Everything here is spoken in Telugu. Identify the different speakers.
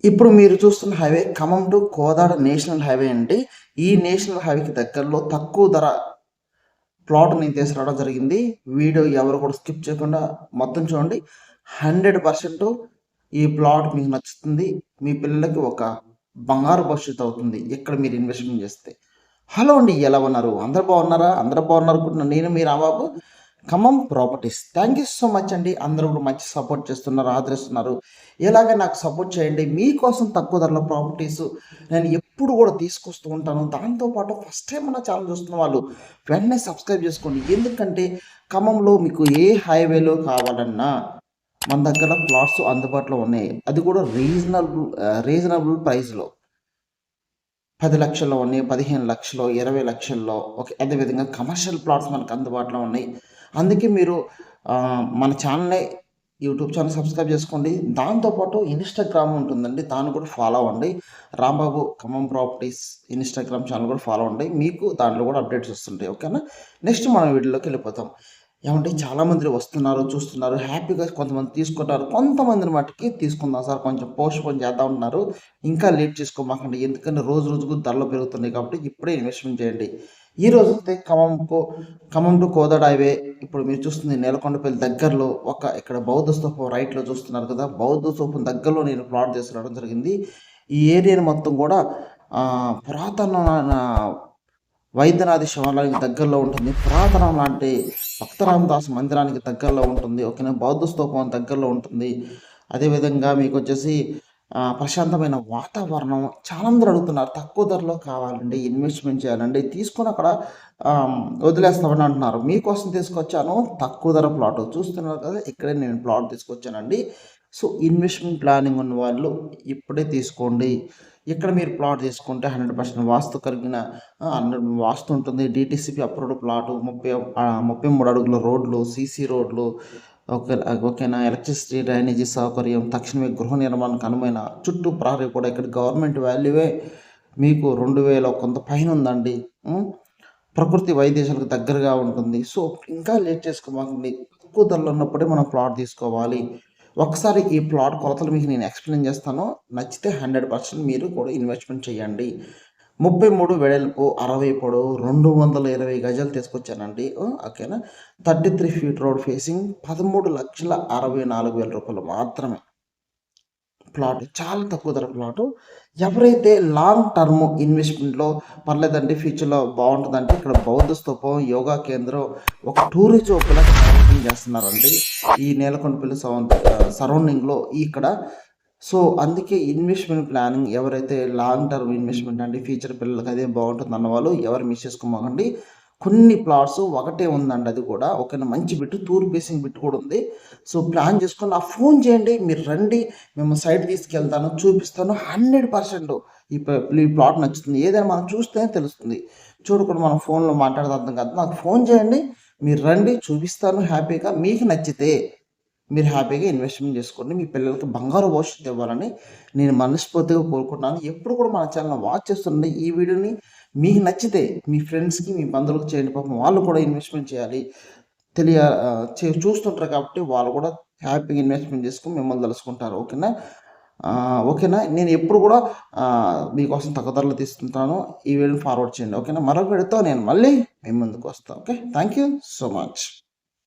Speaker 1: ఇప్పుడు మీరు చూస్తున్న highway Khammam to Kodad national highway అండి. ఈ నేషనల్ హైవేకి దగ్గరలో తక్కువ ధర ప్లాట్ నేను తీసుకురావడం జరిగింది. వీడియో ఎవరు కూడా స్కిప్ చేయకుండా మొత్తం చూడండి. 100% ఈ ప్లాట్ మీకు నచ్చుతుంది. మీ పిల్లలకి ఒక బంగారు భవిష్యత్తు అవుతుంది ఇక్కడ మీరు ఇన్వెస్ట్మెంట్ చేస్తే. హలో అండి, ఎలా ఉన్నారు? అందరు బాగున్నారా? అందరూ బాగున్నారు అనుకుంటున్నాను. నేను మీ Rambabu, Khammam properties. Thank you so much అండి. అందరూ కూడా మంచి సపోర్ట్ చేస్తున్నారు, ఆదరిస్తున్నారు. ఇలాగే నాకు సపోర్ట్ చేయండి. మీకోసం తక్కువ ధరలో ప్రాపర్టీస్ నేను ఎప్పుడు కూడా తీసుకొస్తూ ఉంటాను. దాంతోపాటు ఫస్ట్ టైం మన ఛానల్ చూస్తున్న వాళ్ళు వెంటనే సబ్స్క్రైబ్ చేసుకోండి. ఎందుకంటే ఖమ్మంలో మీకు ఏ హైవేలో కావాలన్నా మన దగ్గర ప్లాట్స్ అందుబాటులో ఉన్నాయి. అది కూడా రీజనబుల్ ప్రైస్లో. 10 లక్షల్లో ఉన్నాయి, 15 లక్షల్లో, 20 లక్షల్లో. ఓకే, అదేవిధంగా కమర్షియల్ ప్లాట్స్ మనకు అందుబాటులో ఉన్నాయి. అందుకే మీరు మన ఛానల్ని యూట్యూబ్ ఛానల్ సబ్స్క్రైబ్ చేసుకోండి. దాంతోపాటు ఇన్స్టాగ్రామ్ ఉంటుందండి, దాన్ని కూడా ఫాలో అవ్వండి. Rambabu Khammam properties Instagram channel కూడా ఫాలో అవ్వండి. మీకు దాంట్లో కూడా అప్డేట్స్ వస్తుంటాయి. ఓకేనా? నెక్స్ట్ మనం వీడియోలోకి వెళ్ళిపోతాం. ఏమంటే చాలామంది వస్తున్నారు, చూస్తున్నారు, హ్యాపీగా కొంతమంది తీసుకుంటారు. కొంతమందిని మట్టుకి తీసుకుందాం సార్, కొంచెం పోన్ చేద్దాం ఉంటున్నారు. ఇంకా లేట్ చేసుకోమాకండి, ఎందుకంటే రోజు రోజుకు ధరలు పెరుగుతున్నాయి. కాబట్టి ఇప్పుడే ఇన్వెస్ట్మెంట్ చేయండి. ఈ రోజు అయితే ఖమ్మం టు కోదాడ హైవే ఇప్పుడు మీరు చూస్తుంది నేలకొండపల్లి దగ్గరలో ఇక్కడ బౌద్ధ స్తూపం రైట్లో చూస్తున్నారు కదా, బౌద్ధ స్తూపం దగ్గరలో నేను ప్లాట్ తీసుకురావడం జరిగింది. ఈ ఏరియాని మొత్తం కూడా పురాతన వైద్యనాథి శివాలయానికి దగ్గరలో ఉంటుంది. పురాతనం లాంటి భక్తరామదాస్ మందిరానికి దగ్గరలో ఉంటుంది. ఓకేనా? బౌద్ధ స్తూపం దగ్గరలో ఉంటుంది. అదేవిధంగా మీకు వచ్చేసి ప్రశాంతమైన వాతావరణం. చాలామంది అడుగుతున్నారు తక్కువ ధరలో కావాలండి, ఇన్వెస్ట్మెంట్ చేయాలండి, తీసుకొని అక్కడ వదిలేస్తామని అంటున్నారు. మీకోసం తీసుకొచ్చాను తక్కువ ధర ప్లాట్. చూస్తున్నారు కదా, ఇక్కడే నేను ప్లాట్ తీసుకొచ్చానండి. సో ఇన్వెస్ట్మెంట్ ప్లానింగ్ ఉన్న వాళ్ళు ఇప్పుడే తీసుకోండి. ఇక్కడ మీరు ప్లాట్ తీసుకుంటే 100% వాస్తు కలిగిన వాస్తు ఉంటుంది. డిటిసిపి అప్రూవ్డ్ ప్లాటు, 33 అడుగుల రోడ్లు, సీసీ రోడ్లు. ఓకేనా? ఎలక్ట్రిసిటీ, డ్రైనేజీ సౌకర్యం, తక్షణమే గృహ నిర్మాణానికి అనుమైన చుట్టూ ప్రహరీ కూడా. ఇక్కడ గవర్నమెంట్ వాల్యూవే మీకు 2000 కొంత పైన ఉందండి. ప్రకృతి వైద్యశాలకు దగ్గరగా ఉంటుంది. సో ఇంకా లేట్ చేసుకోమాకండి. తక్కువ ధరలో ఉన్నప్పుడే మనం ప్లాట్ తీసుకోవాలి. ఒకసారి ఈ ప్లాట్ కొలతలు మీకు నేను ఎక్స్ప్లెయిన్ చేస్తాను. నచ్చితే 100% మీరు కూడా ఇన్వెస్ట్మెంట్ చేయండి. 33 వెడల్పు, 60 పొడవు, 220 గజాలు తీసుకొచ్చానండి. ఓకేనా? 33 ఫీట్ రోడ్ ఫేసింగ్, 13,64,000 రూపాయలు మాత్రమే ప్లాట్. చాలా తక్కువ ధర ప్లాటు. ఎవరైతే లాంగ్ టర్మ్ ఇన్వెస్ట్మెంట్లో పర్లేదండి, ఫ్యూచర్లో బాగుంటుందంటే ఇక్కడ బౌద్ధ స్తూపం, యోగా కేంద్రం, ఒక టూరిజం కూడా చేస్తున్నారండి ఈ నేలకొండపల్లి సరౌండింగ్లో ఇక్కడ. సో అందుకే ఇన్వెస్ట్మెంట్ ప్లానింగ్ ఎవరైతే లాంగ్ టర్మ్ ఇన్వెస్ట్మెంట్ అంటే ఫ్యూచర్ పిల్లలకి అదే బాగుంటుంది అన్న వాళ్ళు ఎవరు మిస్ చేసుకోమాకండి. కొన్ని ప్లాట్స్ ఒకటే ఉందండి, అది కూడా ఒక మంచి బిట్టు, తూర్పు బేసింగ్ బిట్టు కూడా ఉంది. సో ప్లాన్ చేసుకొని ఫోన్ చేయండి, మీరు రండి, మేము సైట్ తీసుకెళ్తాను, చూపిస్తాను. 100% ఈ ప్లాట్ నచ్చుతుంది. ఏదైనా మనం చూస్తేనే తెలుస్తుంది, చూడకుండా మనం ఫోన్లో మాట్లాడదాం కదా. నాకు ఫోన్ చేయండి, మీరు రండి, చూపిస్తాను. హ్యాపీగా మీకు నచ్చితే మీరు హ్యాపీగా ఇన్వెస్ట్మెంట్ చేసుకోండి. మీ పిల్లలకి బంగారు భవిష్యత్తు ఇవ్వాలని నేను మనస్ఫూర్తిగా కోరుకుంటున్నాను. ఎప్పుడు కూడా మన ఛానల్ వాచ్ చేస్తుండే ఈ వీడియోని మీకు నచ్చితే మీ ఫ్రెండ్స్కి, మీ బంధువులకు చేయండి. పాపం వాళ్ళు కూడా ఇన్వెస్ట్మెంట్ చేయాలి, చూస్తుంటారు కాబట్టి వాళ్ళు కూడా హ్యాపీగా ఇన్వెస్ట్మెంట్ చేసుకుని మిమ్మల్ని తెలుసుకుంటారు. ఓకేనా? ఓకేనా? నేను ఎప్పుడు కూడా మీకోసం తక్కువ ధరలు తీసుకుంటాను. ఈ వీడియోని ఫార్వర్డ్ చేయండి. ఓకేనా? మరొక వీడియోతో నేను మళ్ళీ మీ ముందుకు వస్తాను. Okay, thank you so much.